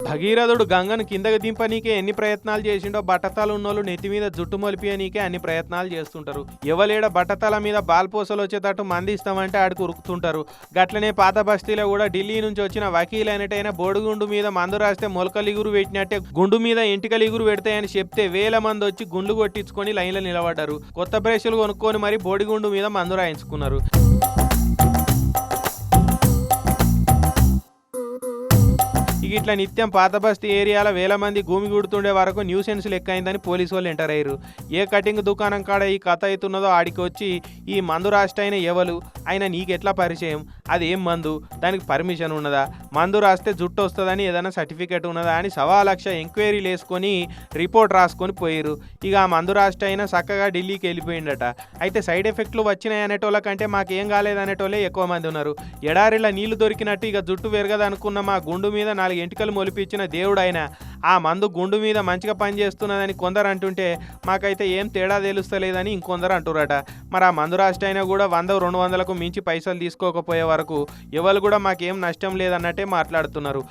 భగీరథుడు గంగను కిందకి దింపనీకే ఎన్ని ప్రయత్నాలు చేసిండో బట్టతల ఉన్నోళ్ళు నెత్తి మీద జుట్టు మొలిపియనీకే అన్ని ప్రయత్నాలు చేస్తుంటారు. ఎవలేడ బట్టతల మీద బాల్పోసలు వచ్చేటట్టు మంది ఇస్తామంటే ఆడికి ఉరుకుతుంటారు. గట్లనే పాత బస్తీలో కూడా ఢిల్లీ నుంచి వచ్చిన వకీల్ అయినట్టయినా బోడిగుండు మీద మందు రాస్తే మొలకలిగురు పెట్టినట్టే గుండు మీద ఎంటికలిగురు పెడతాయని చెప్తే వేల మంది వచ్చి గుండ్లు కొట్టించుకొని లైన్లో నిలబడ్డారు. కొత్త బ్రష్లు కొనుక్కొని మరి బోడిగుండు మీద మందు రాయించుకున్నారు. ఇట్లా నిత్యం పాత బస్తీ ఏరియాలో వేల మంది భూమి గుడుతుండే వరకు న్యూసెన్స్ లెక్క అయిందని పోలీసు వాళ్ళు ఎంటర్ అయ్యారు. ఏ కటింగ్ దుకాణం కాడ ఈ కథ అవుతున్నదో ఆడికి వచ్చి ఈ మందు రాష్ట్రైన ఎవరు ఆయన నీకెట్లా పరిచయం, అది ఏం మందు, దానికి పర్మిషన్ ఉన్నదా, మందు రాస్తే జుట్టు వస్తుందని ఏదైనా సర్టిఫికేట్ ఉన్నదా అని 1,00,000 ఎంక్వైరీలు వేసుకొని రిపోర్ట్ రాసుకొని పోయారు. ఇక ఆ మందు రాష్ట్రైనా చక్కగా ఢిల్లీకి వెళ్ళిపోయిందట. అయితే సైడ్ ఎఫెక్ట్లు వచ్చినాయి అనేటోళ్ళ కంటే మాకేం కాలేదనేటోళ్ళే ఎక్కువ మంది ఉన్నారు. ఎడారిలో నీళ్లు దొరికినట్టు ఇక జుట్టు పెరగదనుకున్న మా గుండు మీద 4 ఎంటికలు మొలిపించిన దేవుడు ఆయన ఆ మందు గుండు మీద మంచిగా పనిచేస్తున్నదని కొందరు అంటుంటే మాకైతే ఏం తేడా తెలుస్తలేదని ఇంకొందరు అంటురట. మరి ఆ మందు రాష్ట్రైనా కూడా 100-200లకు మించి పైసలు తీసుకోకపోయే వరకు ఎవరు కూడా మాకేం నష్టం లేదన్నట్టే మాట్లాడుతున్నారు.